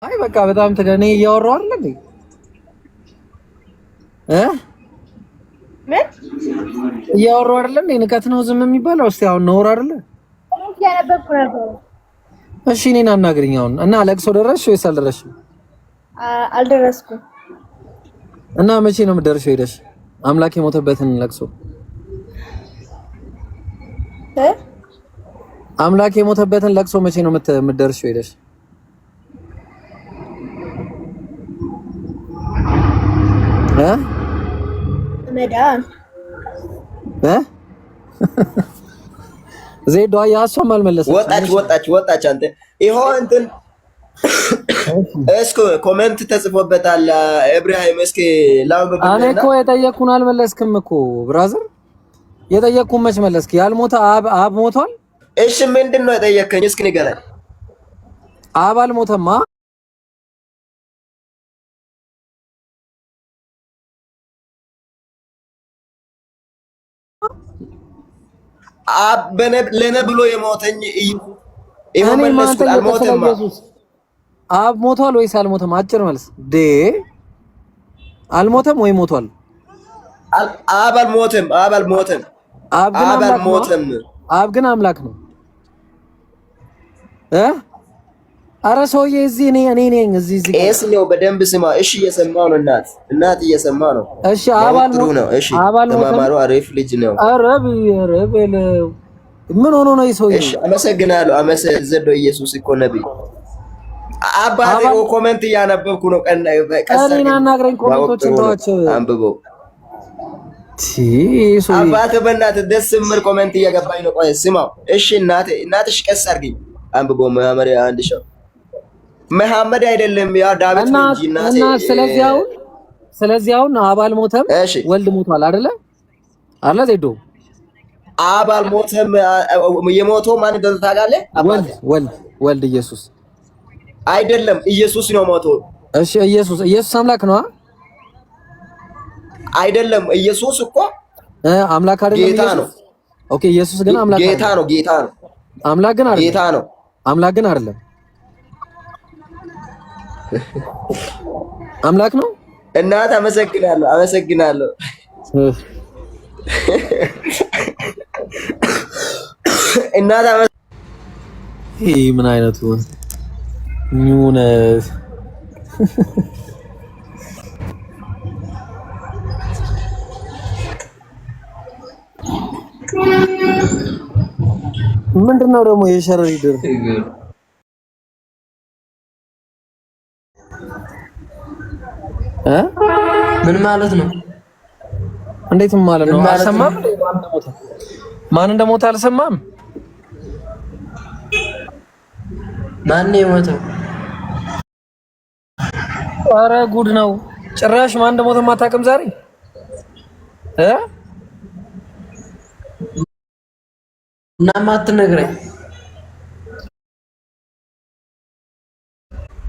አይ በቃ በጣም ተገኔ እያወራው አይደል እንዴ? ምን እያወራው አይደል እንዴ? ንቀት ነው ዝም የሚባለው? እስቲ አሁን ነው አይደል? ያነበብኩ ነበር። እሺ እኔን አናግሪኝ አሁን። እና ለቅሶ ደረስሽ ወይስ አልደረስሽም? አልደረስኩም። እና መቼ ነው የምትደርሺው ሄደሽ? አምላክ የሞተበትን ለቅሶ አምላክ የሞተበትን ለቅሶ መቼ ነው የምትደርሺው ሄደሽ? መዳን ዜዶ ያሷም አልመለሰች። ወጣች አንተ ይሄው እንትን እስኪ ኮሜንት ተጽፎበታል። ኢብራሂም እስኪ ላምበብ። እኔ እኮ የጠየቅኩን አልመለስክም እኮ ብራዘር። የጠየቅኩን መች መለስክ? ያልሞተ አብ ሞቷል። እሺ ምንድን ነው የጠየከኝ? እስኪ ንገረኝ። አብ አልሞተማ። አብ ለነ ብሎ የሞተኝ ይሄው መለስኩ። አልሞተም። አብ ሞቷል ወይስ አልሞተም? አጭር መልስ አልሞተም ወይ ሞቷል? አብ አልሞተም። አብ ግን አምላክ ነው። አረ ሰውዬ እዚህ እኔ ነኝ እዚህ ኤስ ነው። በደንብ ስማ እሺ። እየሰማው ነው እናት እየሰማ ነው። እሺ አባል ነው። እሺ ተማማሩ። አሪፍ ልጅ ነው። አረብ ምን ሆኖ ነው ሰውዬ? እሺ አመሰግናለሁ። ዘዶ ኢየሱስ እኮ ነብይ አባቴ ኮሜንት እያነበብኩ ነው። ቀሰና አናግረኝ። ኮሜንቶችን ተዋቸው አንብበው። አባቴ በእናትህ ደስ የሚል ኮሜንት እየገባኝ ነው። ቆይ ስማው እሺ። እናትሽ ቀስ አድርጊኝ። አንብበው። መሐመድ አይደለም ያ ዳዊት እንጂ እናቴ። እና ስለዚህ አሁን አብ አልሞተም ወልድ ሞቷል አይደለ? ዜዶ አብ አልሞተም። የሞተው ማን እንደሆነ ታውቃለህ? ወልድ ኢየሱስ አይደለም፣ ኢየሱስ ነው ሞተው። እሺ ኢየሱስ አምላክ ነው አይደለም? ኢየሱስ እኮ አምላክ አይደለም፣ ጌታ ነው። ኦኬ ኢየሱስ ግን አምላክ ጌታ ነው። አምላክ ግን አይደለም። ጌታ ነው። አምላክ ግን አይደለም። አምላክ ነው። እናት አመሰግናለሁ። እናት ይሄ ምን አይነቱ ምንድነው ደግሞ የሸረሪት ምን ማለት ነው? እንዴት ማለት ነው? አልሰማም። ማን እንደሞተ አልሰማም። ማን ነው የሞተው? ኧረ ጉድ ነው። ጭራሽ ማን እንደሞተ ማታውቅም ዛሬ እና ማትነግረኝ?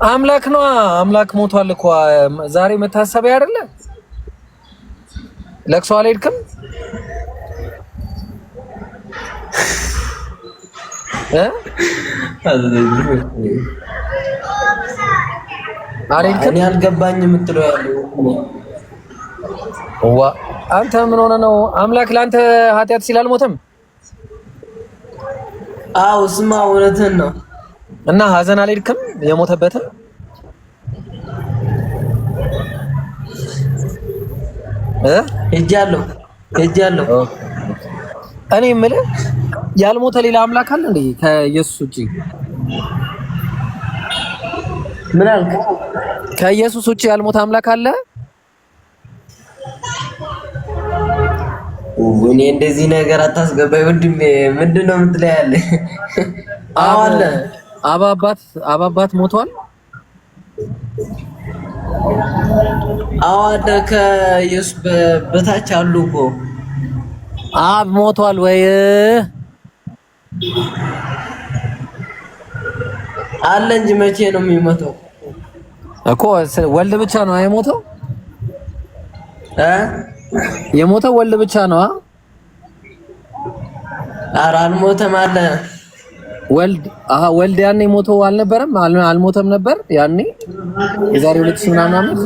አምላክ ነው። አምላክ ሞቷል እኮ ዛሬ መታሰቢያ አይደለ? ለቅሶ አልሄድክም? እኔ አልገባኝም የምትለው ያለው አንተ ምን ሆነ ነው? አምላክ ለአንተ ኃጢአት ሲል አልሞተም? አዎ ስማ፣ እውነትህን ነው። እና ሀዘን አልሄድክም? የሞተበትን ሄጃለሁ። እኔ የምልህ ያልሞተ ሌላ አምላክ አለ እንዴ ከኢየሱስ ውጪ? ምን አልክ? ከኢየሱስ ውጪ ያልሞተ አምላክ አለ? እኔ እንደዚህ ነገር አታስገባኝ ወንድሜ። ምንድነው የምትለው ያለ? አዎ አለ። አባባት ሞቷል? አዎ አለ። ከኢየሱስ በታች አሉ እኮ። አብ ሞቷል ወይ? አለ እንጂ መቼ ነው የሚሞተው? እኮ ወልድ ብቻ ነው የሞተው? የሞተው ወልድ ብቻ ነው? ኧረ አልሞተም አለ። ወልድ ያኔ ሞቶ አልነበረም? አልሞተም ነበር ያኔ የዛሬ 2000 ምናምን ዓመት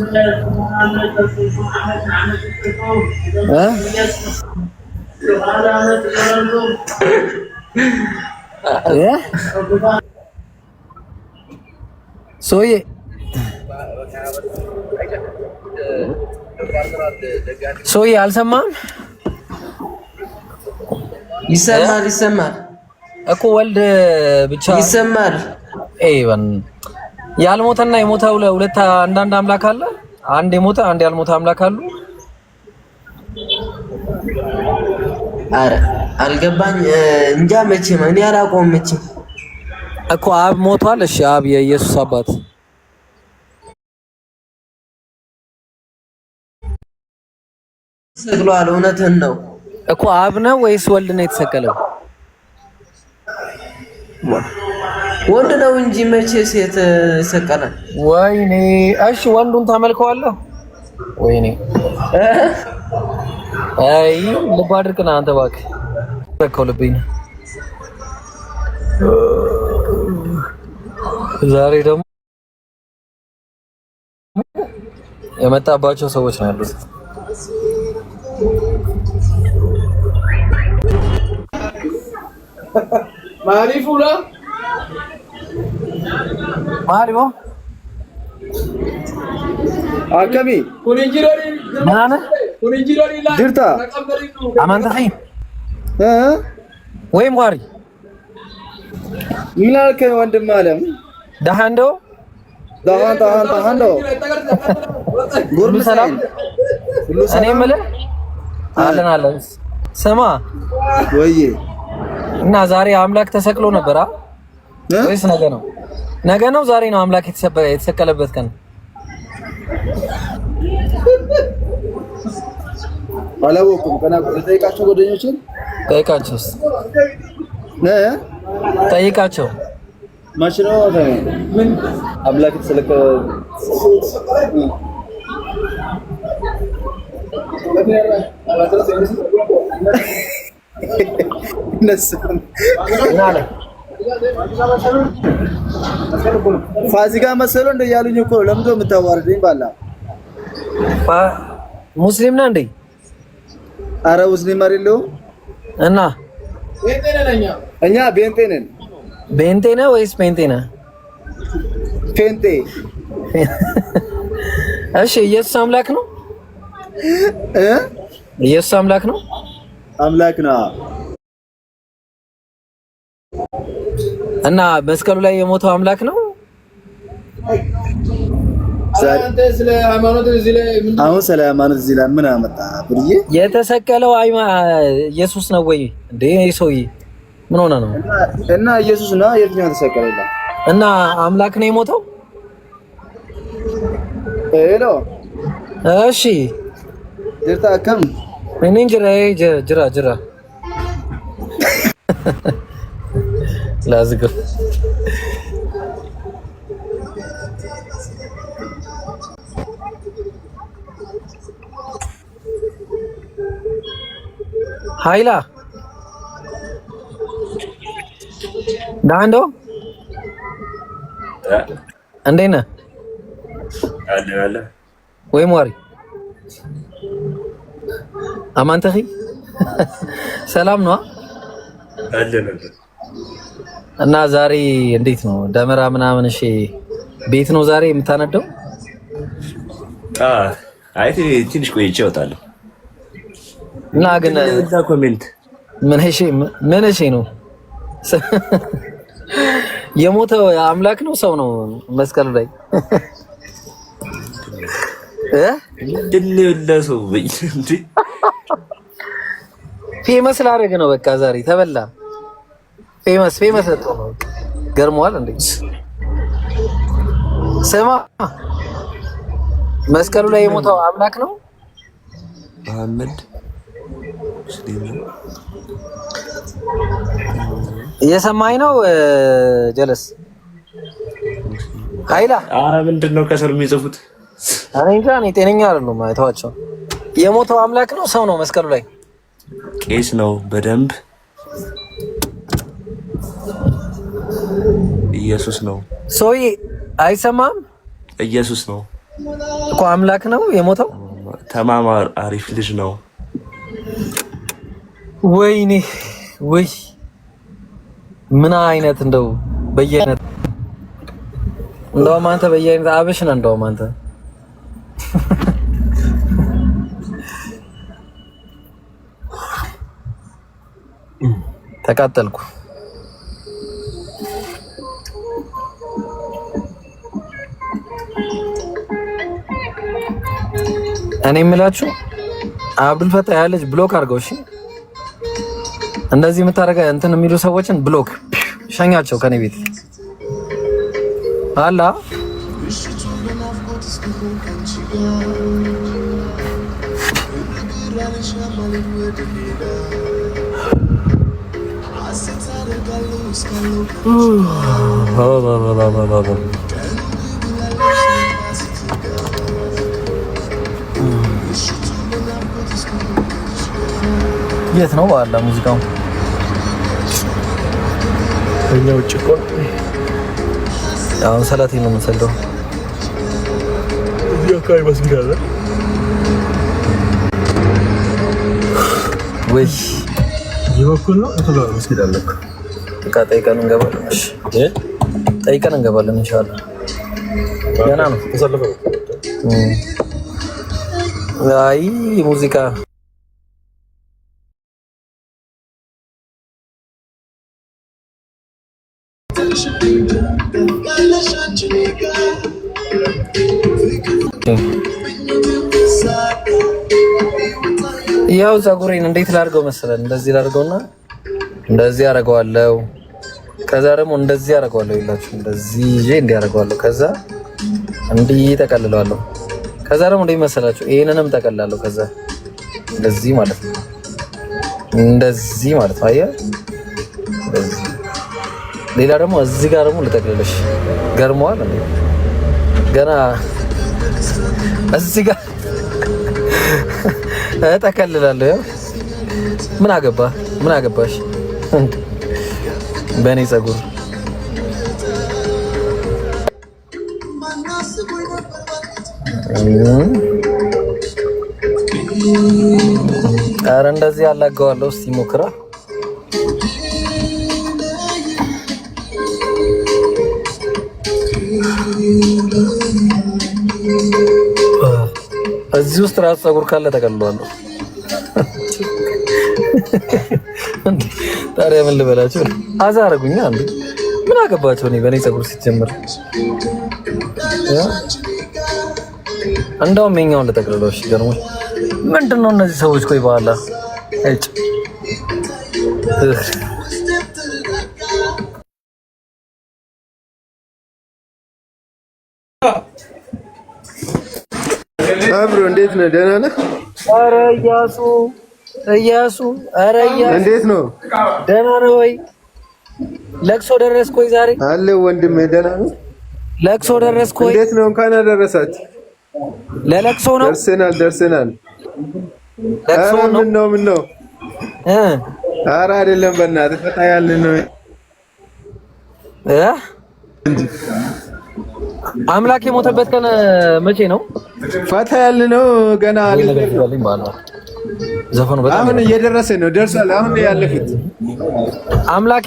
ሶዬ አልሰማም? ይሰማል እኮ ወልድ ብቻ ይሰማል። ያልሞተና የሞተ ሁለት አንዳንድ አምላክ አለ። አንድ የሞተ አንድ ያልሞተ አምላክ አሉ። አረ አልገባኝ እንጃ። መቼም እኔ አላውቀውም። መቼም እኮ አብ ሞቷል። እሺ አብ የኢየሱስ አባት ተሰቅሏል። እውነትህን ነው እኮ አብ ነው ወይስ ወልድ ነው የተሰቀለው? ወንድ ነው እንጂ መቼ ሴት ይሰቀላል? ወይኔ እሺ ወንዱን ታመልከዋለህ? ወይኔ አይ ልብ አድርቅና አንተ እባክህ ተከውልብኝ። ዛሬ ደግሞ የመጣባቸው ሰዎች ነው ያሉት። ማሪፉላ ማሪዮ አከሚ ኩንጂሮሪ ማና ኩንጂሮሪ ላ ድርታ አማንተ ኸይ ወይ ማሪ ምን አልከኝ ወንድም አለም ዳሃንዶ ዳሃንዶ ጉርም ሰላም እኔ የምልህ አለን ስማ ወይ እና ዛሬ አምላክ ተሰቅሎ ነበር ወይስ ነገ ነው? ነገ ነው ዛሬ ነው አምላክ የተሰቀለበት ቀን? አላወኩም። ቀና ጠይቃቸው ጓደኞችን ጠይቃቸው መቼ ነው ምን አምላክ የተሰቀለ ፋሲካ መሰለው እንደ ያሉኝ እኮ ለምንድነው የምታዋርደኝ? ባላ ሙስሊም ነህ እንዴ? አረ ሙስሊም አይደለሁ። እና እኛ ቤንቴ ነን። ቤንቴ ነህ ወይስ ፔንቴ ነህ? ፔንቴ። እሺ ኢየሱስ አምላክ ነው? ኢየሱስ አምላክ ነው? አምላክ ነው። እና መስቀሉ ላይ የሞተው አምላክ ነው? አሁን ስለ ሃይማኖት እዚህ ላይ ምን አመጣ ብዬ የተሰቀለው ኢየሱስ ነው ወይ እንዴ? ሰውዬ ምን ሆነ ነው? እና ኢየሱስ ነው የትኛው ተሰቀለላ? እና አምላክ ነው የሞተው? ሄሎ እሺ ድርታ ከም ምን ጅራ ላዝገው ሃይላ ዳንዶ እንዴት ነህ? አለ ወይ ሟሪ አማንተኺ ሰላም ነው አለ እና ዛሬ እንዴት ነው ደመራ ምናምን? እሺ ቤት ነው ዛሬ የምታነደው? አይ ትንሽ ቆይቼ እወጣለሁ። እና ግን ኮሜንት ምን እሺ ነው የሞተው አምላክ ነው ሰው ነው መስቀሉ ላይ ድልለሰው እንዴ? ፌመስ ላደርግ ነው በቃ ዛሬ ተበላ። ፌመስ ነው ገርሟል እንዴ? ስማ መስቀሉ ላይ የሞተው አምላክ ነው መሐመድ እየሰማኝ ነው ጀለስ ኃይላ? ኧረ ምንድን ነው ከስር የሚጽፉት? እኔ እንጃ እኔ ጤነኛ አይደለም። አይተዋቸው የሞተው አምላክ ነው ሰው ነው መስቀሉ ላይ? ቄስ ነው በደንብ ኢየሱስ ነው። ሶይ አይሰማም። ኢየሱስ ነው እኮ አምላክ ነው የሞተው። ተማማር አሪፍ ልጅ ነው። ወይኔ ወይ ምን አይነት እንደው በየአይነት እንደውም አንተ በየአይነት አበሽ ነህ። እንደውም አንተ ተቃጠልኩ። እኔ የምላችሁ አብዱል ፈታ ያለች ብሎክ አድርገው። እሺ እንደዚህ የምታረጋ እንትን የሚሉ ሰዎችን ብሎክ ሸኛቸው ከኔ ቤት አላ የት ነው ባላ ሙዚቃው? እኛ ውጭ እኮ አሁን ሰላቴ ነው የምንሰግደው። እዚህ አካባቢ መስጊድ አለ ወይ? የበኩል ነው እቱ ጋር መስጊድ አለ። በቃ ጠይቀን እንገባለን። እሺ ጠይቀን እንገባለን ኢንሻአላህ። ገና ነው ተሰለፈው። አይ ሙዚቃ ያው ፀጉሬን እንዴት ላድርገው መሰለን? እንደዚህ ላድርገውና እንደዚህ አደርገዋለሁ። ከዛ ደግሞ እንደዚህ አደርገዋለሁ። ይላችሁ እንደዚህ ይዤ እንዲህ አደርገዋለሁ። ከዛ እንዲህ ጠቀልለዋለሁ። ከዛ ደግሞ እንዴት መሰላችሁ? ይሄንንም ጠቀልላለሁ። ከዛ እንደዚህ ማለት ነው። እንደዚህ ማለት ነው። አየህ? እንደዚህ ሌላ ደግሞ እዚህ ጋር ደግሞ ልጠቅልልሽ። ገርመዋል እንዴ? ገና እዚህ ጋር እጠቀልላለሁ። ምን አገባ? ምን አገባሽ በእኔ ፀጉር? ኧረ እንደዚህ አላገዋለሁ። እስቲ ሞክራ። እዚህ ውስጥ ራሱ ፀጉር ካለ ተቀልሏለሁ። ታዲያ ምን ልበላቸው? አዛ አደረጉኛ እንዴ? ምን አገባቸው? እኔ በእኔ ፀጉር ሲጀምር እንደውም የኛውን ልጠቅልለው። እሺ ገርሞኝ ምንድን ነው እነዚህ ሰዎች? ቆይ በኋላ እጭ አብሮ እንዴት ነህ? ደህና ነህ? ኧረ እያሱ ኧረ እያሱ እንዴት ነው? ደህና ነው ወይ? ለቅሶ ደረስክ ወይ ዛሬ? አለ ወንድሜ ደህና ነው። ለቅሶ ደረስክ ወይ? እንዴት ነው? እንኳን አደረሳችሁ። ለለቅሶ ነው? ደርሰናል። ለቅሶ ነው? ምን ነው? ኧረ አይደለም በእናትህ ፈታ ያልን ነው አምላክ የሞተበት ቀን መቼ ነው? ፈታ ያልን ነው ገና ዘፈኑ በጣም አሁን እየደረሰ ነው። ደርሷል። አሁን ያለፉት አምላክ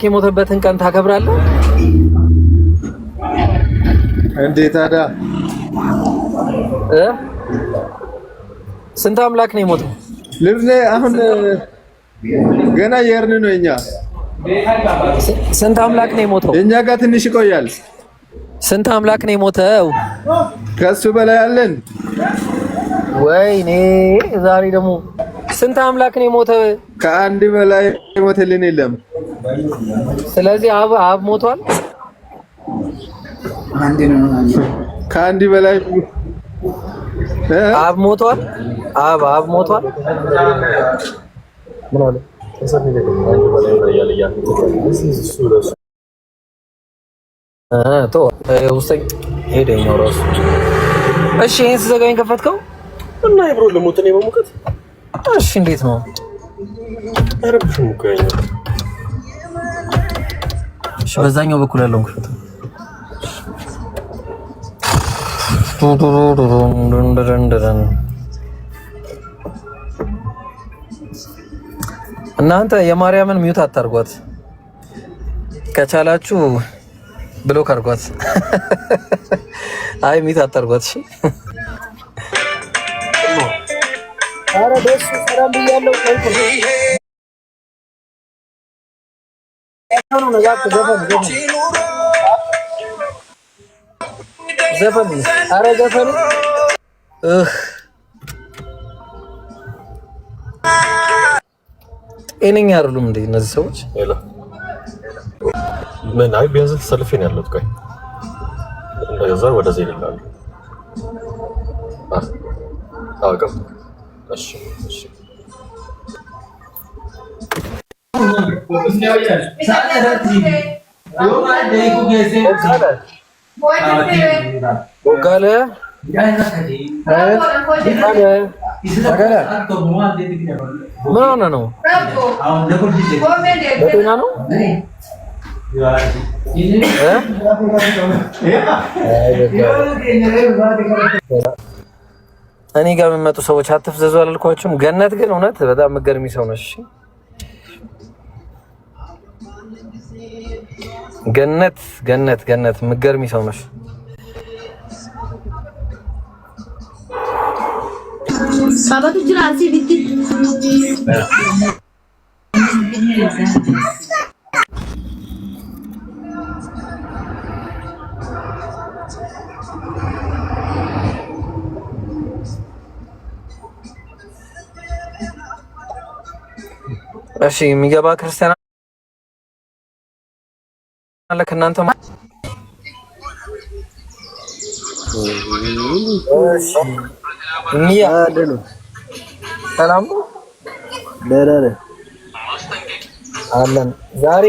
የሞተበትን ቀን ታከብራለህ እንዴ? ታዲያ ስንት አምላክ ነው የሞተው? ልብኔ አሁን ገና የርን ነው። እኛ ስንት አምላክ ነው የሞተው? እኛ ጋር ትንሽ ይቆያል። ስንት አምላክ ነው የሞተው? ከሱ በላይ አለን። ወይኔ ዛሬ ደግሞ ስንት አምላክ ነው የሞተው? ከአንድ በላይ የሞተልን የለም። ስለዚህ አብ ሞቷል። ከአንድ በላይ አብ ሞቷል። አብ ሞቷል። ምን አለ? ሄደኛው ራሱ እሺ፣ ይሄን ስዘጋኝ ከፈትከው እና ይብሮ ለሞት ነው በሙቀት። እሺ፣ እንዴት ነው? አረብሽ ሙቀኛ በዛኛው በኩል ያለውን ክፈት። እናንተ የማርያምን ሚውት አታርጓት፣ ከቻላችሁ ብሎክ አርጓት። አይ ሚውት አታርጓት። እሺ አረ ደስ ሰላም ብያለሁ። ዘፈን አረ ዘፈን ጤነኛ አይደሉም እንዴ እነዚህ ሰዎች? ምን አይ ቢያንስ ተሰልፌ ነው ያለሁት። ቆይ እንደዛ ወደዚህ ይላል። አውቀው እሺ እሺ ወጋለ ምን ሆነ ነው? በጤና ነው? እኔ ጋር የሚመጡ ሰዎች አትፍዘዙ አላልኳችሁም? ገነት ግን እውነት በጣም የምትገርሚ ሰው ነሽ። ገነት ገነት ገነት የምትገርሚ ሰው ነሽ። Sabato girarsi bitti. እሺ የሚገባ ክርስቲያን አለ ከእናንተ ሚያ ሰላም ነው። ደህና ነህ? አለን። ዛሬ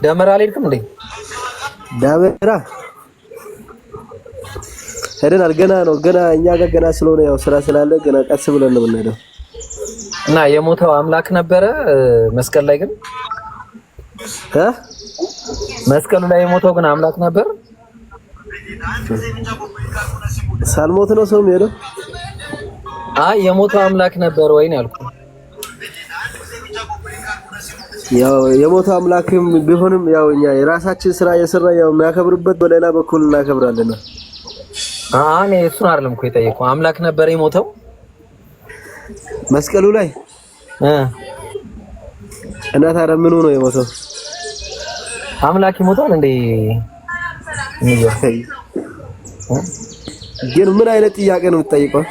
ደመራ አልሄድክም እንዴ? ደመራ ሄደናል። ገና ነው። ገና እኛ ጋር ገና ስለሆነ ያው ስራ ስላለ ገና ቀስ ብለን ነው የምንሄደው። እና የሞተው አምላክ ነበረ መስቀል ላይ ግን መስቀሉ ላይ የሞተው ግን አምላክ ነበር። ሳልሞት ነው ሰው የሚሄደው? አይ የሞተው አምላክ ነበር ወይ ነው ያልኩት። ያው የሞተው አምላክም ቢሆንም ያው እኛ የራሳችን ስራ የሰራ ያው የሚያከብርበት በሌላ በኩል እናከብራለን። እኔ እሱን አይደለም እኮ የጠየቀው። አምላክ ነበር የሞተው መስቀሉ ላይ እና ታዲያ ምን ሆኖ የሞተው? አምላክ ይሞታል እንዴ? ግን ምን አይነት ጥያቄ ነው የምትጠይቀው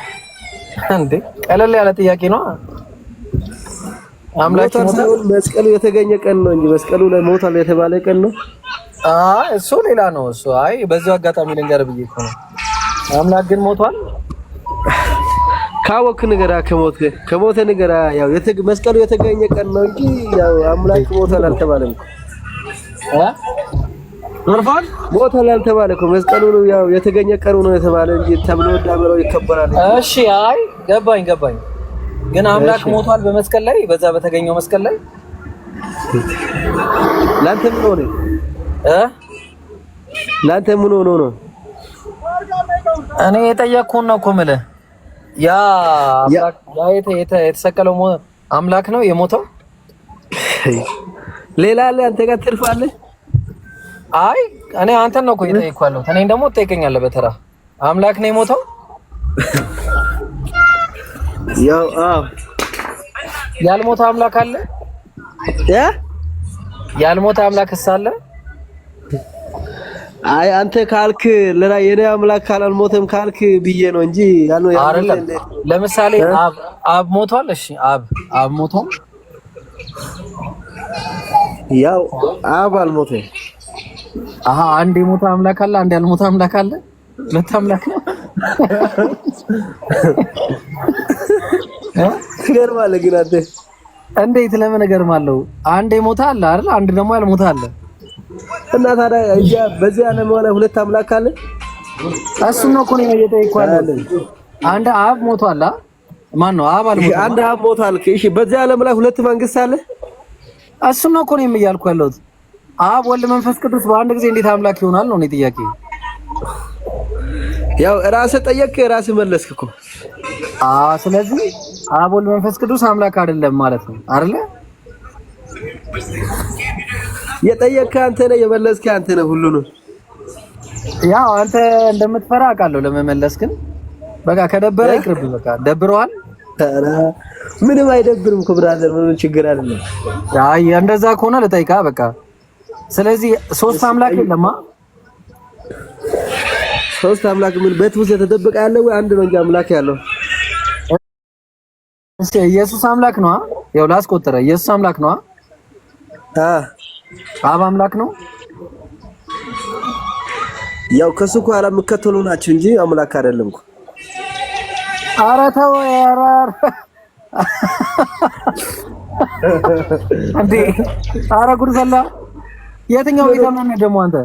እንዴ? ቀለል ያለ ጥያቄ ነው። አምላክ ይሞታል መስቀሉ የተገኘ ቀን ነው እንጂ መስቀሉ ላይ ሞታል የተባለ ቀን ነው። እሱ ሌላ ነው እሱ። አይ በዚሁ አጋጣሚ ልንገር ብዬ እኮ ነው። አምላክ ግን ሞቷል። ካወክ ንገራ፣ ከሞተ ንገራ። ያው መስቀሉ የተገኘ ቀን ነው እንጂ ያው አምላክ ሞቷል አልተባለም። ወርፋን ሞቷል አልተባለ እኮ መስቀሉ ነው ያው የተገኘ ቀኑ ነው የተባለ እንጂ ተብሎ ዳምሮ ይከበራል። እሺ አይ ገባኝ። ግን አምላክ ሞቷል በመስቀል ላይ በዛ በተገኘው መስቀል ላይ ላንተ ምን ሆነ? ላንተ ምን ሆኖ ነው? እኔ የጠየቅኩህን ነው እኮ የምልህ። ያ የተሰቀለው አምላክ ነው የሞተው? ሌላ አለ አንተ ጋር ትርፍ አለ? አይ እኔ አንተን ነው እኮ የጠየቅኩህ ያለሁት። እኔን ደግሞ ትጠይቀኛለህ በተራ። አምላክ ነው የሞተው? ያው ያልሞተ አምላክ አለ? ያልሞተ አምላክስ አለ? አይ አንተ ካልክ ለራ የኔ አምላክ ካልሞተም ካልክ ብዬ ነው እንጂ ያለው አይደለም። ለምሳሌ አብ ሞቷል። እሺ አብ ሞቷል። ያው አብ አልሞተም። አንድ የሞተ አምላክ አለ፣ አንድ ያልሞተ አምላክ አለ። ሁለት አምላክ ነው። ትገርማለህ ግን አንተ። እንዴት ለምን እገርማለሁ? አንድ የሞተ አለ አይደል? አንድ ደግሞ ያልሞተ አለ። እና ታዲያ በዚህ ዓለም ላይ ሁለት አምላክ አለ? እሱን ነው እኮ ነው እየጠየቅኩህ ያለሁት። አንድ አብ ሞቷል። ማን ነው አብ አልሞተም? አንድ አብ ሞቷል። እሺ በዚህ ዓለም ላይ ሁለት መንግስት አለ? እሱን ነው እኮ ነው እያልኩህ ያለሁት። አብ ወልድ መንፈስ ቅዱስ በአንድ ጊዜ እንዴት አምላክ ይሆናል ነው እኔ ጥያቄ። ያው ራስህ ጠየቅክ ራስህ መለስክ እኮ። ስለዚህ አብ ወልድ መንፈስ ቅዱስ አምላክ አይደለም ማለት ነው አይደለ? የጠየቅክ አንተ ነህ የመለስክ አንተ ነህ ሁሉንም። ያው አንተ እንደምትፈራ አውቃለሁ ለመመለስ ግን በቃ ከደበረ ይቅርብ። በቃ ደብረዋል። ምንም አይደብርም እኮ ብራዘር፣ ምንም ችግር አይደለም። አይ እንደዛ ከሆነ ልጠይቃ በቃ። ስለዚህ ሶስት አምላክ የለማ? ሶስት አምላክ ምን ቤት ውስጥ የተደበቀ ያለ ወይ አንድ ነው እንጂ አምላክ ያለው? እሺ ኢየሱስ አምላክ ነው? ያው ላስቆጥረ ኢየሱስ አምላክ ነው? አብ አምላክ ነው? ያው ከሱ እኮ የምከተሉ ናቸው እንጂ አምላክ አይደለም እኮ። ኧረ ተው ኧረ እንዴ! ኧረ ጉድ ፈላ። የትኛው ቤተ እምነት ነህ ደግሞ አንተ?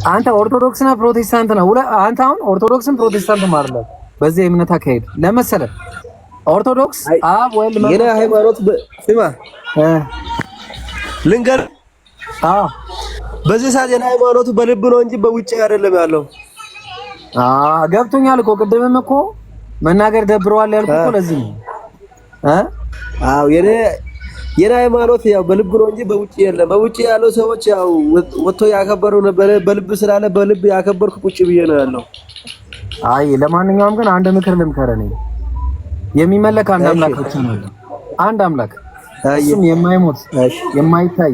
አንተ ኦርቶዶክስ ነህ ፕሮቴስታንት ነህ? አንተ አሁን ኦርቶዶክስን ፕሮቴስታንትም አይደለም በዚህ እምነት አካሄድ ለመሰለህ። ኦርቶዶክስ አብ ወልድ የኔ ሃይማኖት ስማ ልንገር። በዚህ ሰዓት የኔ ሃይማኖቱ በልብ ነው እንጂ በውጭ አይደለም ያለው። ገብቶኛል እኮ ቅድምም እኮ መናገር ደብረዋል ያልኩት እኮ ለዚህ ነው። የኔ ሃይማኖት ያው በልብ ነው እንጂ በውጭ የለም። በውጭ ያለው ሰዎች ያው ወጥቶ ያከበሩ ነበር። በልብ ስላለ በልብ ያከበርኩ ቁጭ ብዬ ነው ያለው። አይ ለማንኛውም ግን አንድ ምክር ልምከረኝ። የሚመለክ አንድ አምላክ ብቻ ነው። አንድ አምላክ፣ እሱም የማይሞት የማይታይ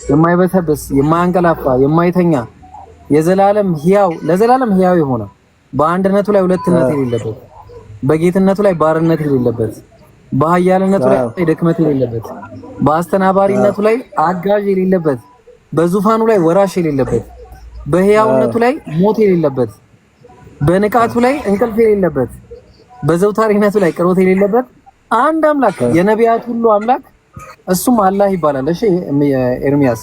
የማይበሰብስ የማያንቀላፋ የማይተኛ የዘላለም ሕያው ለዘላለም ሕያው የሆነ በአንድነቱ ላይ ሁለትነት የሌለበት በጌትነቱ ላይ ባርነት የሌለበት በኃያልነቱ ላይ ድክመት የሌለበት በአስተናባሪነቱ ላይ አጋዥ የሌለበት በዙፋኑ ላይ ወራሽ የሌለበት በሕያውነቱ ላይ ሞት የሌለበት በንቃቱ ላይ እንቅልፍ የሌለበት በዘውታሪነቱ ላይ ቅሮት የሌለበት አንድ አምላክ የነቢያት ሁሉ አምላክ እሱም አላህ ይባላል። እሺ ኤርሚያስ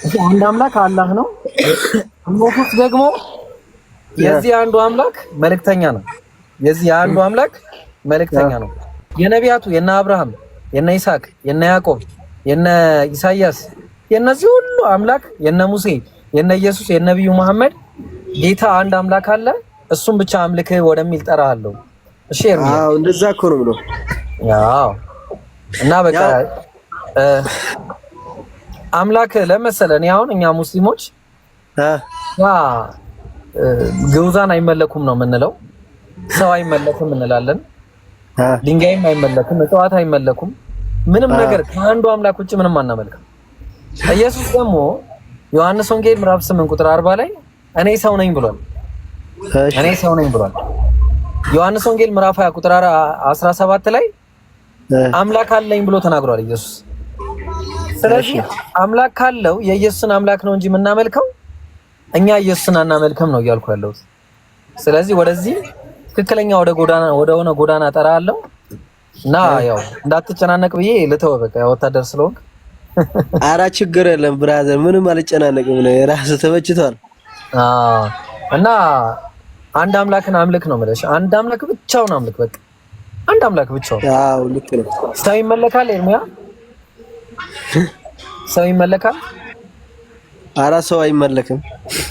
እሺ አንድ አምላክ አላህ ነው። ኢየሱስ ደግሞ የዚህ አንዱ አምላክ መልእክተኛ ነው። የዚህ አንዱ አምላክ መልእክተኛ ነው። የነቢያቱ የነ አብርሃም የነ ይስሐቅ የነ ያዕቆብ የነ ኢሳይያስ የነዚህ ሁሉ አምላክ የነ ሙሴ የነ ኢየሱስ የነብዩ መሐመድ ጌታ አንድ አምላክ አለ። እሱም ብቻ አምልክ ወደሚል ጠራሃለሁ። እሺ ኤርሚያስ እንደዛ እኮ ነው ብሎ ያው እና በቃ አምላክ ለመሰለን አሁን እኛ ሙስሊሞች ግዑዛን አይመለኩም ነው የምንለው። ሰው አይመለኩም እንላለን። ድንጋይም አይመለኩም፣ እጽዋት አይመለኩም። ምንም ነገር ከአንዱ አምላክ ውጭ ምንም አናመልክም። ኢየሱስ ደግሞ ዮሐንስ ወንጌል ምዕራፍ 8 ቁጥር 40 ላይ እኔ ሰው ነኝ ብሏል። እኔ ሰው ነኝ ብሏል። ዮሐንስ ወንጌል ምዕራፍ 20 ቁጥር 17 ላይ አምላክ አለኝ ብሎ ተናግሯል ኢየሱስ። ስለዚህ አምላክ ካለው የኢየሱስን አምላክ ነው እንጂ የምናመልከው እኛ ኢየሱስን አናመልክም ነው እያልኩ ያለሁት። ስለዚህ ወደዚህ ትክክለኛ ወደ ሆነ ጎዳና እጠራለሁ እና ያው እንዳትጨናነቅ ብዬ ልተው በቃ ወታደር ስለሆንክ። ኧረ ችግር የለም ብራዘር፣ ምንም አልጨናነቅም ነው የራስህ ተመችቷል። እና አንድ አምላክን አምልክ ነው የምልሽ። አንድ አምላክ ብቻውን አምልክ በቃ አንድ አምላክ ብቻውን። አዎ ልክ ነው። ሰው ይመለካል ኤርሚያ? ሰው ይመለካል? ኧረ ሰው አይመለክም።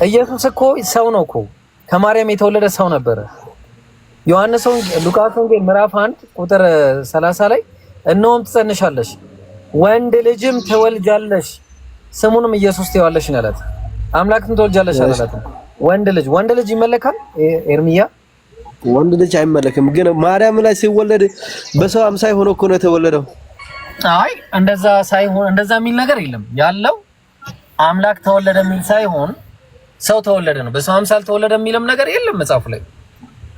ኢየሱስ እኮ ሰው ነው እኮ ከማርያም የተወለደ ሰው ነበረ። ሉቃስ ወንጌል ምዕራፍ 1 ቁጥር 30 ላይ እነሆም ትጸንሻለሽ ወንድ ልጅም ትወልጃለሽ ስሙንም ኢየሱስ ትይዋለሽ አላት። አምላክን ትወልጃለሽ አላት። ወንድ ልጅ ይመለካል ኤርሚያ? ወንድ ልጅ አይመለክም። ግን ማርያም ላይ ሲወለድ በሰው አምሳይ ሆኖ እኮ ነው የተወለደው። አይ እንደዛ ሳይሆን እንደዛ የሚል ነገር የለም። ያለው አምላክ ተወለደ የሚል ሳይሆን ሰው ተወለደ ነው። በሰው አምሳል ተወለደ የሚልም ነገር የለም መጽሐፉ ላይ።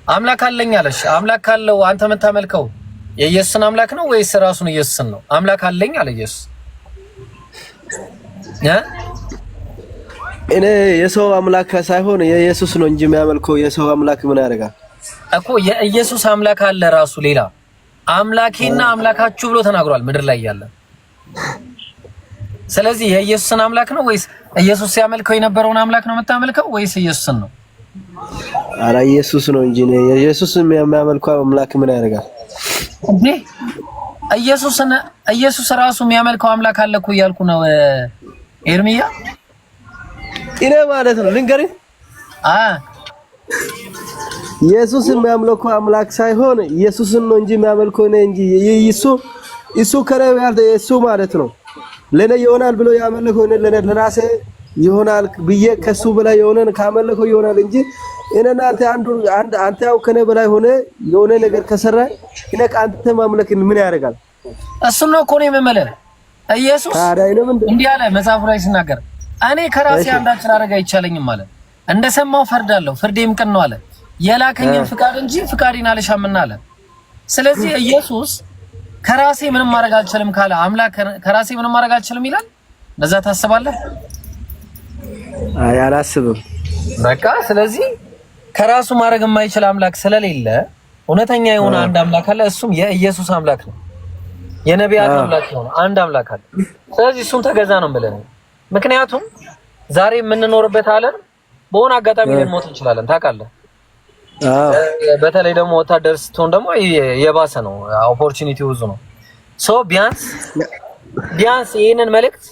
አምላክ አለኝ አለሽ። አምላክ ካለው አንተ የምታመልከው የኢየሱስን አምላክ ነው ወይስ ራሱን ኢየሱስን ነው? አምላክ አለኝ አለ ኢየሱስ። እኔ የሰው አምላክ ሳይሆን የኢየሱስ ነው እንጂ የሚያመልከው የሰው አምላክ ምን ያደርጋል እኮ። የኢየሱስ አምላክ አለ ራሱ ሌላ አምላኬና አምላካችሁ ብሎ ተናግሯል ምድር ላይ ያለ። ስለዚህ የኢየሱስን አምላክ ነው ወይስ ኢየሱስ ሲያመልከው የነበረውን አምላክ ነው የምታመልከው ወይስ ኢየሱስን ነው? ኧረ ኢየሱስ ነው እንጂ ኢየሱስ የሚያመልከው አምላክ ምን ያደርጋል? ኢየሱስ ራሱ የሚያመልከው አምላክ አለ እኮ እያልኩ ነው ኤርሚያ። እኔ ማለት ነው ልንገርህ ኢየሱስ የሚያመልከው አምላክ ሳይሆን ኢየሱስን ነው እንጂ የሚያመልከው ነው እንጂ እሱ ከረብ ያለ እሱ ማለት ነው ለኔ ይሆናል ብሎ ያመልከው ነው ለራሴ ይሆናል ብዬ ከሱ በላይ የሆነን ካመልከው ይሆናል እንጂ እኔና አንተ ያው ከኔ በላይ ሆነ የሆነ ነገር ከሰራ እኔ ካንተ ማምለክ ምን ያደርጋል? እሱ ነው እኮ ነው የመመለክ ኢየሱስ እንዲህ አለ መጽሐፉ ላይ ሲናገር እኔ ከራሴ አንዳች ላደርግ አይቻለኝም ማለት እንደሰማው ፈርዳለሁ ፍርዴም ቅን ነው አለ የላከኝን ፍቃድ እንጂ ፍቃዴን አልሻምና አለ። ስለዚህ ኢየሱስ ከራሴ ምንም ማድረግ አልችልም ካለ አምላክ ከራሴ ምንም ማድረግ አልችልም ይላል። ለዛ ታስባለህ? አይ አላስብም። በቃ ስለዚህ ከራሱ ማድረግ የማይችል አምላክ ስለሌለ እውነተኛ የሆነ አንድ አምላክ አለ። እሱም የኢየሱስ አምላክ ነው። የነቢያት አምላክ ነው። አንድ አምላክ አለ። ስለዚህ እሱን ተገዛ ነው ብለን ምክንያቱም ዛሬ የምንኖርበት ዓለም በሆነ አጋጣሚ ልንሞት እንችላለን ታውቃለህ። በተለይ ደግሞ ወታደር ስትሆን ደግሞ የባሰ ነው ኦፖርቹኒቲው ብዙ ነው። ሶ ቢያንስ ይሄንን መልእክት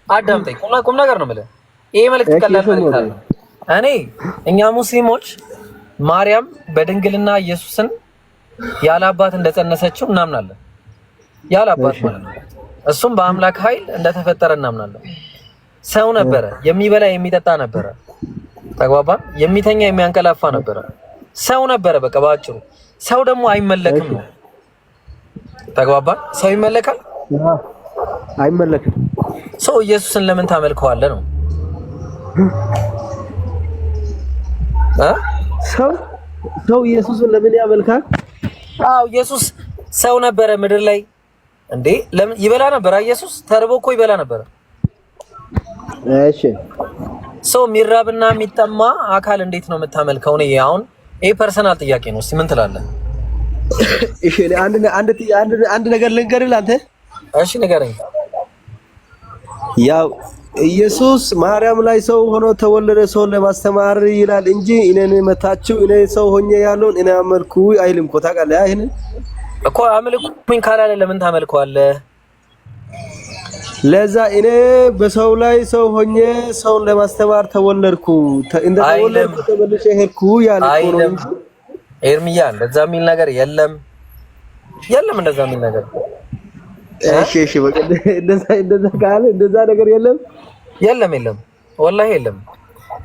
አዳምጠኝ። ቁም ነገር ነው ማለት ይሄ መልእክት ቀላል መልእክት አለ። እኛ ሙስሊሞች ማርያም በድንግልና ኢየሱስን ያለ አባት እንደጸነሰችው እናምናለን። ያለ አባት ማለት ነው። እሱም በአምላክ ኃይል እንደተፈጠረ እናምናለን። ሰው ነበረ፣ የሚበላ የሚጠጣ ነበረ። ተግባባን? የሚተኛ የሚያንቀላፋ ነበረ። ሰው ነበረ። በቃ ባጭሩ ሰው ደግሞ አይመለክም ነው። ተግባባን? ሰው ይመለካል? አይመለክም። ሰው ኢየሱስን ለምን ታመልከዋለህ ነው? ሰው ኢየሱስን ለምን ያመልካል? አዎ ኢየሱስ ሰው ነበረ ምድር ላይ እንዴ። ለምን ይበላ ነበር? ኢየሱስ ተርቦ እኮ ይበላ ነበር። እሺ ሰው የሚራብና የሚጠማ አካል እንዴት ነው የምታመልከው? ነው አሁን ይሄ ፐርሰናል ጥያቄ ነው። እስኪ ምን ትላለህ? እሺ አንድ ነገር ልንገርህ አንተ። እሺ ንገረኝ። ያው ኢየሱስ ማርያም ላይ ሰው ሆኖ ተወለደ ሰው ለማስተማር ይላል እንጂ እኔን መታችሁ እኔ ሰው ሆኜ ያለውን እኔ አመልኩ አይልም እኮ ታውቃለህ። አይሄን እኮ አመልኩኝ ካላለ ለምን ታመልከዋለህ? ለዛ እኔ በሰው ላይ ሰው ሆኜ ሰውን ለማስተማር ተወለድኩ እንደ ተወለድኩ ተመልሼ ሄድኩ ያለ እኮ ነው። ኤርሚያ እንደዛ የሚል ነገር የለም እንደዛ የሚል ነገር። እሺ በቃ እንደዛ ካለ እንደዛ ነገር የለም ወላሂ የለም።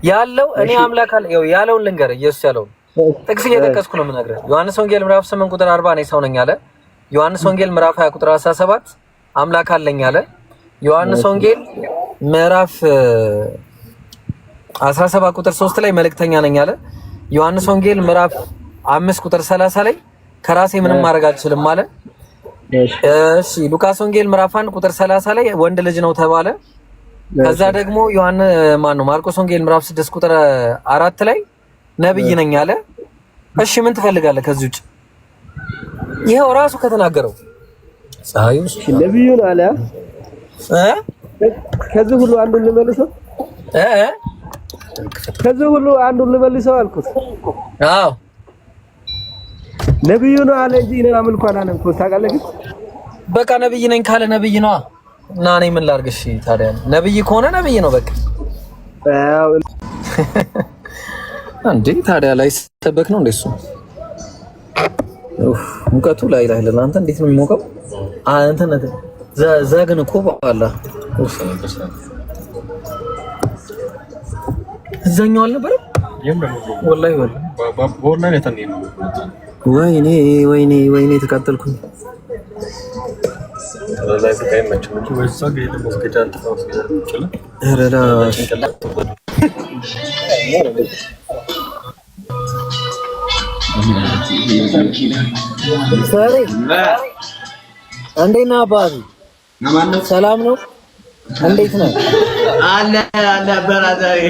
ያለው እኔ አምላክ አለ ያለውን ልንገር። ኢየሱስ ያለውን ጥቅስ እየጠቀስኩ ነው የምነግርህ። ዮሐንስ ወንጌል ምዕራፍ 8 ቁጥር 40 እኔ ሰው ነኝ አለ። ዮሐንስ ወንጌል ምዕራፍ 20 ቁጥር 17 አምላክ አለኝ አለ። ዮሐንስ ወንጌል ምዕራፍ 17 ቁጥር 3 ላይ መልእክተኛ ነኝ አለ። ዮሐንስ ወንጌል ምዕራፍ 5 ቁጥር 30 ላይ ከራሴ ምንም ማድረግ አልችልም አለ። እሺ ሉቃስ ወንጌል ምዕራፍ 1 ቁጥር 30 ላይ ወንድ ልጅ ነው ተባለ። ከዛ ደግሞ ማርቆስ ወንጌል ምዕራፍ 6 ቁጥር 4 ላይ ነብይ ነኝ አለ። እሺ ምን ትፈልጋለህ ከዚህ ውጭ? ይሄው ራሱ ከተናገረው ፀሐዩስ ነብዩ ነው አለ። ከዚህ ሁሉ አንዱን ልመልሰው ከዚህ ሁሉ አንዱን ልመልሰው አልኩት። አዎ ነብዩ ነው አለ እንጂ እኔ አምልኮ አላለም እኮ ታውቃለህ። ግን በቃ ነብይ ነኝ ካለ ነብይ ነው እና እኔ ምን ላድርግ? እሺ ታዲያ ነብይ ከሆነ ነብይ ነው በቃ። አዎ እንዴ ታዲያ ላይ ሰበክ ነው እንደሱ። ሙቀቱ ላይ ለአንተ እንዴት ነው የሚሞቀው? አንተ ነህ ዘግን እኮ ባላ እዛኛው አልነበረም ወላሂ ወይኔ ተቃጠልኩኝ። እንዴት ነህ አባቴ? ሰላም ነው? እንዴት ነህ? አለ በራዛሪ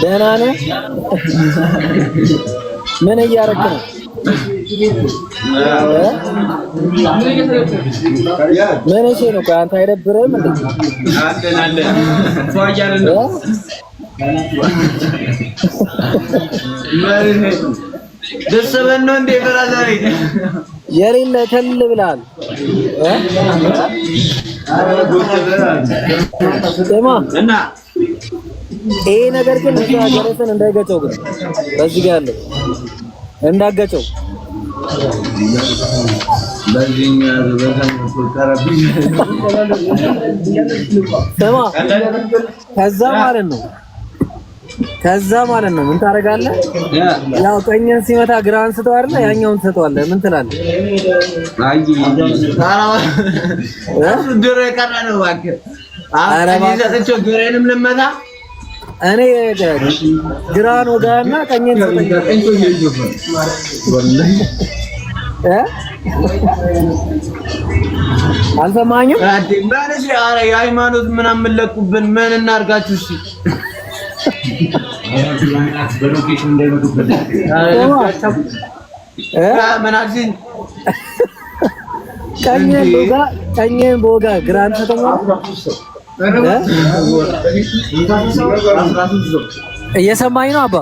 ደህና ነህ? ምን እያደረግህ ነው? ምን እሺ ነው? አንተ አይደብርህም እንዴ? ደስ በል ነው እንዴ በራዛሪ? የሌለ ተል ብላል እና ይሄ ነገር ግን ጀረሰን እንዳይገጨው ግን በዚህ ጋር ያለው እንዳገጨው ከዛ ማለት ነው ምን ታረጋለህ? ያው ቀኝን ሲመታ ግራን ስተው አይደለ ያኛውን ትሰጠዋለህ። ምን ትላለህ? አይ ድሮ የቀረ ነው እባክህ። አረባ ሰጥቼው ግራንም ልመታ እኔ ግራን ወጋና ቀኝን አልሰማኝም። ማለት ኧረ የሃይማኖት ምናምን ለቁብን ምን እናርጋችሁ? እሺ በሎኬሽን እንዳይመጡበት ምናምን ቀኝን ቦጋ ግራን ተተማ እየሰማኝ ነው አባ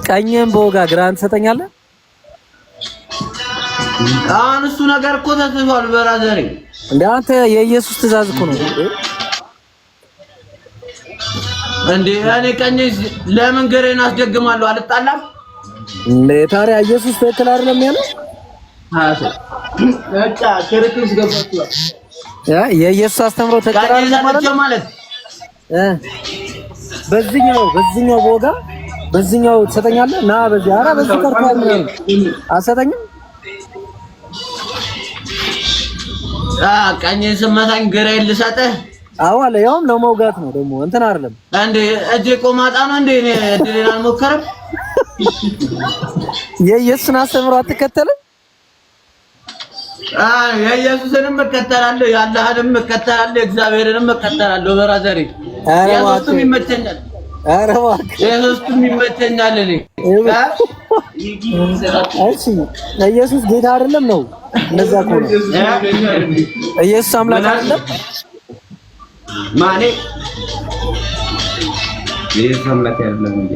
ቀኝን ቦጋ ግራን ትሰጠኛለህ? አሁን እሱ ነገር እኮ ተጽፏል በራዘሬ እንደ አንተ የኢየሱስ ትእዛዝ እኮ ነው እንዴ እኔ ቀኝ ለምን ግሬን አስደግማለሁ አልጣላም እንዴ ታዲያ ኢየሱስ ትክክል አይደለም ያለው በቃ ክርስቶስ ገባችኋል የኢየሱስ አስተምሮ ተቀራራቢ ማለት በዚህኛው ቦጋ በዚህኛው ትሰጠኛለህ ና በዚህ ኧረ በዚህ ቀርቷል ምን አሰጠኝም ቀኝ ስመታኝ ግሬን ልሰጥህ አዎ አለ ያውም ለመውጋት ነው ደግሞ እንትን አይደለም እንዴ እጄ ቆማጣ ነው እንዴ እኔ እድሌን አልሞከረም የኢየሱስን አስተምሮ አትከተልም የኢየሱስንም እከተላለሁ የአላህንም እከተላለሁ እግዚአብሔርንም እከተላለሁ በራዘሬ ኢየሱስም ይመቸኛል ኧረ እባክህ ኢየሱስም ይመቸኛል እኔ እሺ ኢየሱስ ጌታ አይደለም ነው እንደዛ ከሆነ ኢየሱስ አምላክ አይደለም ማኔ የሰማክ አይደለም እንዴ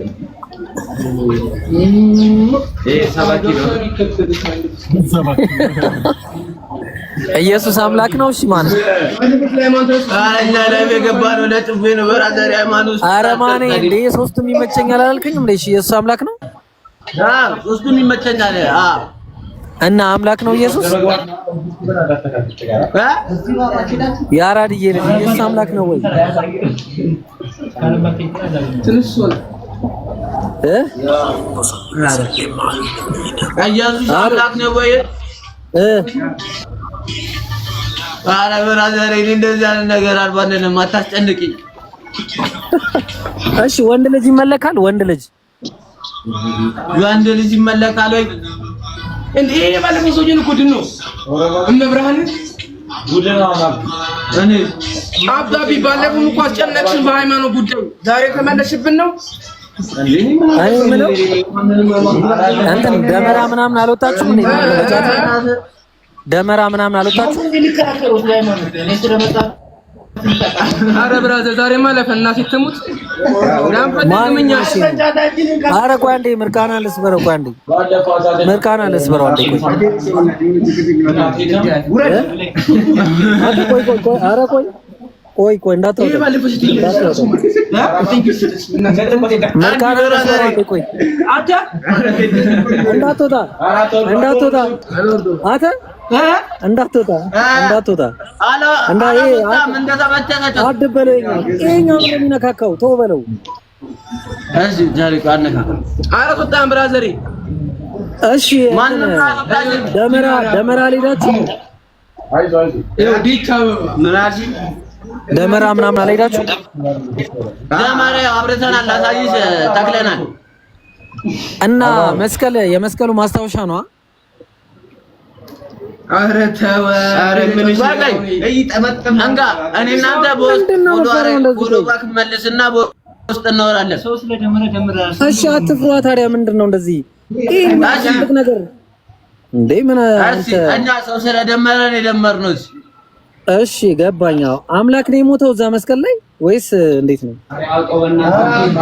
ሰባኪ ነው ኢየሱስ አምላክ ነው እሺ ማለት አኛ ላይ የገባነው ለጥፌ ነው በራዘር ሃይማኖት ኧረ ማኔ እንዴ ሶስቱም ይመቸኛል አላልከኝም እንዴ እሺ ኢየሱስ አምላክ ነው ሶስቱም ይመቸኛል እና አምላክ ነው ኢየሱስ ያራድዬ ልጅ ኢየሱስ አምላክ ነው ወይ ኢየሱስ አምላክ ነው ወይ ኧረ ብራዘር እንደዚህ አይነት ነገር አልባነንም አታስጨንቅኝ እሺ ወንድ ልጅ ይመለካል ወንድ ልጅ ይመለካል ወይ እንዴ ባለፈው ሰውዬን እኮ ድን ነው እመብርሃን እኔ አብዳቢ ባለፈው እኮ አስጨነቅሽን በሃይማኖት ጉዳይ ዛሬ ተመለሽብን ነው አይ ምነው አንተ ደመራ ምናምን አልወጣችሁም እንዴ ደመራ ምናምን አልወጣችሁም አረ ብራዘር ዛሬ ማለፈ እና ሲተሙት ናምፈደምኛ አረ ቆይ አንዴ ምርቃና ልስበረው ቆይ አንዴ ምርቃና ልስበረው አንዴ ቆይ አረ ቆይ እንዳትወጣ ምርቃና ልስበረው አንዴ ቆይ አታ እንዳትወጣ አታ እንዳትወጣ አላ አድበለኝ እኛው ለሚነካካው ተው በለው እሺ ጃሪቅ አነካካ አረፈጣን ብራዘሪ እሺ ደመራ ሊዳችሁ ደመራ ምናምን አልሄዳችሁ ደመራ አብረተናል አሳይሽ ተክለናል እና የመስቀሉ ማስታወሻ ነው አረ ተው አረ ምን ይሻላል አንጋ እኔ እናንተ ቦሎ ባክ መልስና ውስጥ እናወራለን ሰው ስለደመረ እሺ አትፍሯ ታዲያ ምንድነው እንደዚህ ይሄ ትልቅ ነገር እንዴ ምን አንተ እኛ ሰው ስለደመረ ነው የደመርነው እሺ ገባኛው አምላክ ነው የሞተው እዛ መስቀል ላይ ወይስ እንዴት ነው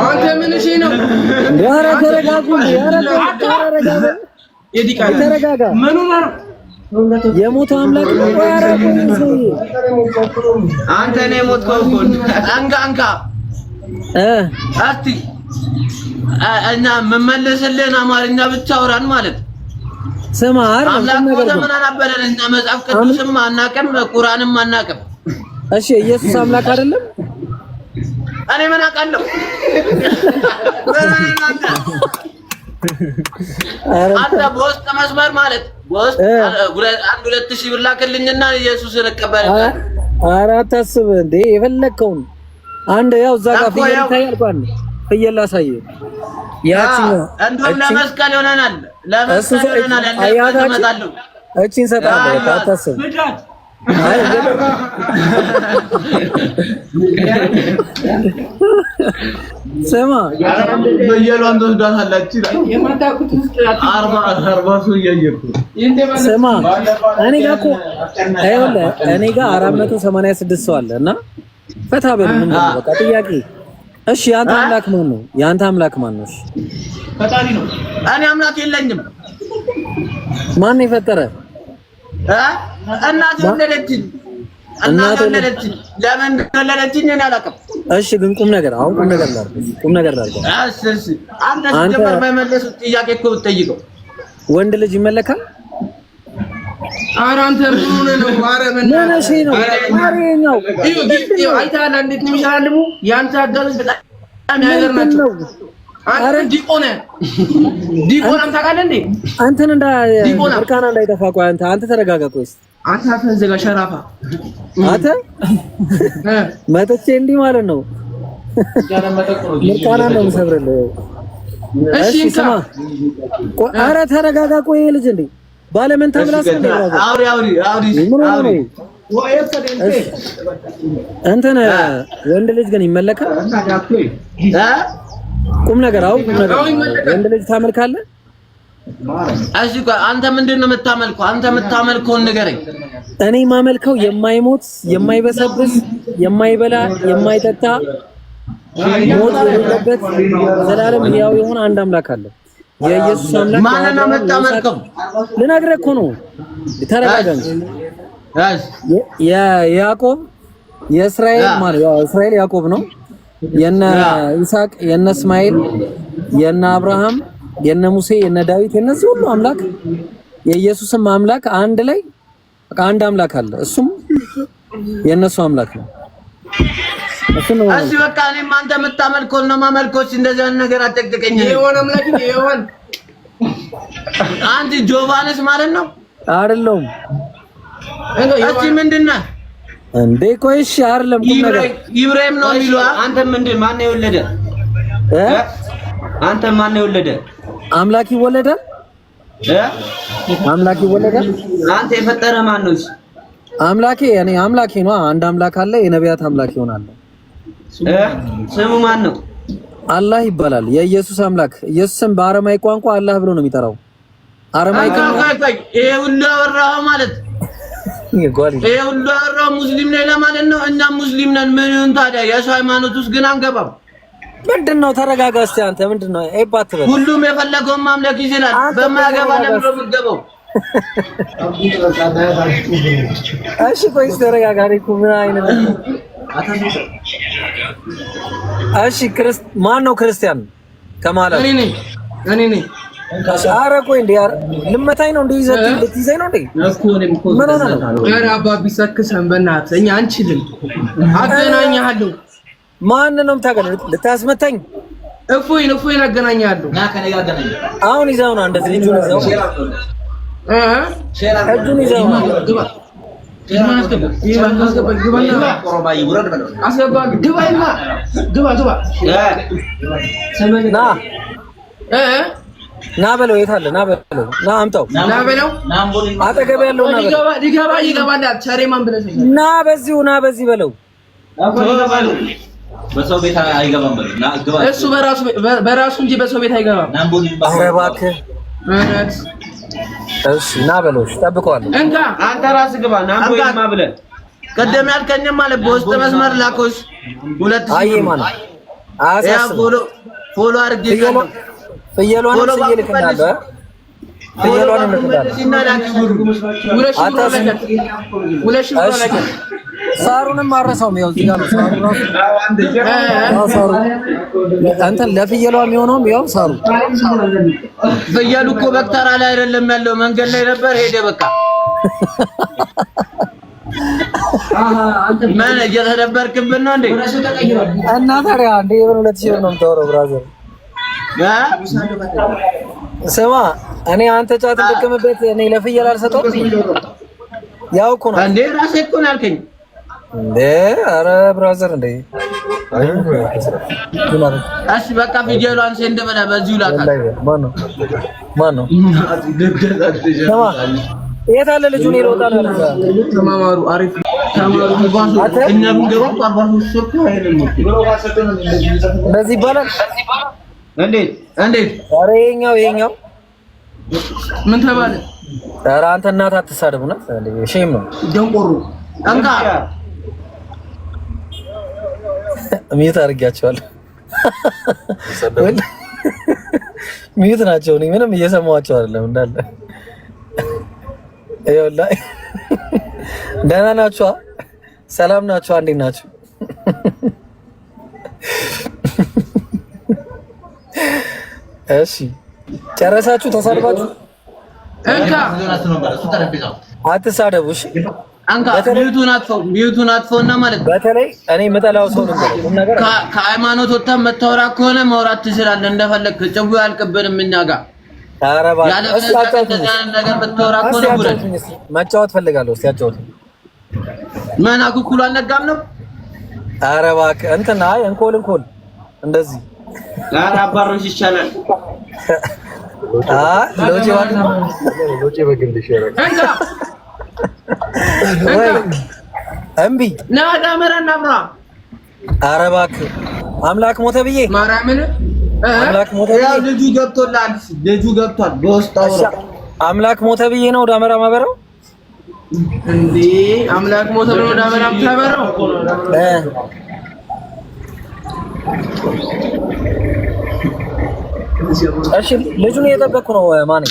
አንተ ምን እሺ ነው ኧረ ተረጋጉ ኧረ ተረጋጉ ተረጋጋ። የሞተው አምላክ ነው። አንተ ነው የሞትከው እኮ አንጋ አቲ እና መመለስልን አማርኛ ብቻ አውራን ማለት ስማ አምላክ ምን አናበለን እና መጽሐፍ ቅዱስም አናቀም ቁርአንም አናቀም። እሺ ኢየሱስ አምላክ አይደለም? እኔ ምን አውቃለሁ? አንተ በውስጥ መስመር ማለት በውስጥ 2000 ብር ላክልኝና ኢየሱስን እቀበላለሁ። ኧረ አታስብ እንዴ የፈለከውን አንድ ያው እዛ ጋር ፍየል ይታያል ባል ፍየል ላሳየህ ያቺው እንደውም ለመስቀል ይሆናል ለመስቀል እቺን ሰጣለሁ አታስብ። አይ ስማ በየሏን ተወዳታላችሁ የማታውቁት ውስጥ 40 ሰው እያየኩ ስማ እኔ ጋር እኮ አይወለ እኔ ጋር 486 ሰው አለ እና ፈታ በል ምን ነው በቃ ጥያቄ እሺ ያንተ አምላክ ማን ነው? ያንተ አምላክ ማን ነው? ፈጣሪ ነው። እኔ አምላክ የለኝም። ማን ነው የፈጠረ? እናቴ ወለደችኝ። ለምን ወለደችኝ እኔ አላውቅም። እሺ ግን ቁም ነገር አሁን ቁም ነገር ላድርግ። እሺ አንተ ጀመር በመለሱት ጥያቄ እኮ ብትጠይቀው ወንድ ልጅ ይመለካል? ኧረ አንተ ምን ሆነ ነው? ኧረ ምን ነው? ማሪኛው ይኸው አይተሃል እንዴት ነው የሚሻላልሙ? ያንተ አጋዞች በጣም ያገር ናቸው። አንተ ዲቆናም ታውቃለህ እንዴ? አንተን እርቃና እንዳይጠፋ ቆይ አንተ ተረጋጋ። ቆይስ አንተ አፈን ዘጋ ሸራፋ አንተ መጥቼ እንዲህ ማለት ነው እርቃና ነው የምሰብርልህ። እሺ ስማ ኧረ ተረጋጋ። ቆይ ልጅ እንዴ ባለመንታ ብላስ ነው አውሪ እንትን ወንድ ልጅ ግን ይመለካል? ቁም ነገር ወንድ ልጅ ታመልካለህ? እሺ ቆይ አንተ ምንድነው የምታመልከው? አንተ የምታመልከውን ንገረኝ። እኔ ማመልከው የማይሞት የማይበሰብስ የማይበላ የማይጠጣ ሞት የሌለበት ዘላለም ሕያው የሆነ አንድ አምላክ አለ። የኢየሱስ አምላክ ማን ነው የምታመልከው? ልነግርህ እኮ ነው። ተረጋጋ። የያዕቆብ የእስራኤል ማለት ያው እስራኤል ያዕቆብ ነው። የነ ይስሐቅ የነ እስማኤል የነ አብርሃም የነ ሙሴ የነ ዳዊት የነዚህ ሁሉ አምላክ የኢየሱስም አምላክ አንድ ላይ አንድ አምላክ አለ። እሱም የነሱ አምላክ ነው። እሺ በቃ እኔም አንተ የምታመልከው ነው ማመልከው። እንደዚህ አይነት ነገር አጠቅጥቀኝ። የሆነ አምላክ ነው የሆነ አንተ ጆቫንስ ማለት ነው አይደለም? እሺ ምንድነው እንዴ? ቆይ እሺ አይደለም ቁም ነገር ኢብራሂም ነው የሚለው። አንተ ምንድን ማን ነው የወለደ? አንተ ማን ነው የወለደ? አምላክ ይወለዳል? አምላክ ይወለዳል? አንተ የፈጠረ ማን ነው? አምላኬ እኔ አምላኬ ነው። አንድ አምላክ አለ። የነቢያት አምላክ ይሆናል። ስሙ ማን ነው? አላህ ይባላል። የኢየሱስ አምላክ ኢየሱስም በአረማይ ቋንቋ አላህ ብሎ ነው የሚጠራው። አረማይ ቋንቋ ይሄ ሁሉ አወራው ማለት ይሄ ሁሉ አወራው ሙስሊም ነኝ ለማለት ነው። እኛ ሙስሊም ነን። ምን ይሁን ታዲያ? የሰው ሃይማኖት ውስጥ ግን አንገባም። ምንድነው? ተረጋጋ እስቲ አንተ ምንድነው? አይባት በል። ሁሉም የፈለገውን ማምለክ ይችላል። በማያገባ ለምን ነው የምትገባው? እሺ ቆይ ተረጋጋ። ምን አይነት እሺ ማን ነው ክርስቲያን ከማለት እኔ ነኝ። ኧረ ቆይ እንዴ ልመታኝ ነው እንዴ? ልትይዘኝ ነው እንዴ? ምን ሆነ ነው? ኧረ አባቢ ሰክሰን በእናትህ እኛ አንችልም። አገናኛለሁ። ማን ነው የምታገናኝ? ልታስመታኝ? እፎይን አገናኛለሁ። ና ከኔ ጋር አገናኝ። አሁን ይዘው ነው እንደዚህ ልጁን ይዘው እጁን ይዘው ና በለው። የት አለ? ና በለው። ና አምጣው። ና በለው። አጠገብ ያለው ና በለው። ይገባል። ቸሬማን ብለሽ ና በዚሁ ና በዚህ በለው። በሰው ቤት አይገባም በለው። ና ግባ። እሱ በራሱ እንጂ በሰው ቤት አይገባም። ኧረ እባክህ እሺ ና በለው። እሺ ጠብቀዋለሁ። እንካ አንተ ራስህ ግባ። ና ቦይማ ብለህ ቀደም ያልከኝም ማለት በውስጥ መስመር ላኮስ 2000 አይ ማለት ፎሎ አድርጌ ፍየሏን ስዬ ልክልሃለሁ። ፍየሏን እንጥላለን። ሳሩንም አረሳውም። ያው እዚህ ጋር ነው ሳሩ ራሱ ሳሩ እንትን ለፍየሏ የሚሆነውም ያው ሳሩ። ፍየሉ እኮ በክተራ ላይ አይደለም ያለው መንገድ ላይ ነበር ሄደ። በቃ ማን እየተደበርክብን ነው እንዴ? እና ታዲያ እንዴ የሆነ 2000 ብር ነው የምታወራው ብራዘር። ስማ እኔ አንተ ጫት እንደከመበት እኔ ለፍየል አልሰጠውም። ያው እኮ ነው እንዴ ራሴ እኮ ነው ያልከኝ እንዴ። ኧረ ብራዘር እንዴ እሺ በቃ ፍየሏን እንደበላ በዚሁ ላካት። ማን ነው የት አለ ልጁ? ነው ልወጣ ነው ያለው። ተማማሩ አሪፍ ተማማሩ ባሱ እኛ ብንገባ 43 ሶኮ አይደለም እንደዚህ ይባላል። እንዴት ኧረ ይኸኛው ምን ተባለ? ኧረ አንተ እናትህ አትሳደብ ነው ሼም ነው ደንቆሮ አንካ ሚዩት አድርጊያቸዋለሁ። ሚዩት ናቸው። እኔ ምንም እየሰማኋቸው አይደለም እንዳለ ይኸውልህ። ደህና ናችሁ? ሰላም ናችሁ? እንዴት ናችሁ? እሺ ጨረሳችሁ? ተሳድባችሁ? አትሳደቡ እሺ። አንካ ሚዩቱን አጥፎና ማለት በተለይ እኔ የምጠላው ሰው ነገር ከሃይማኖት ወጥተህ መታወራ ከሆነ ማውራት ትችላለህ እንደፈለክ። ጭው ያልቅብንም እኛ ጋር ኧረ እባክህ ነገር ብታወራ ከሆነ ጉረድ መጫወት ፈልጋለሁ። እስኪ አጫውት። ምን አኩኩሉ አልነጋም ነው? ኧረ እባክህ እንትን አይ እንኮል እንደዚህ ኧረ አባሮች ይቻላል። ሎጬ በግልሽ አንካ እምቢ ና ዳመራና አብራ። ኧረ እባክህ አምላክ ሞተ ብዬ ማርያምን አምላክ ሞተ ብዬ ልጁ ገብቶላል። ልጁ ገብቷል። በውስጥ አውራ አምላክ ሞተ ብዬ ነው ዳመራ ማበራው እንዴ? አምላክ ሞተ ብሎ ዳመራ ማበራው እሺ ልጁን እየጠበቅኩ ነው። ማን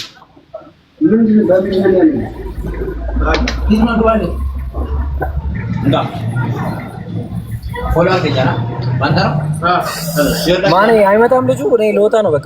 ማን አይመጣም ልጁ። እኔ ልወጣ ነው በቃ።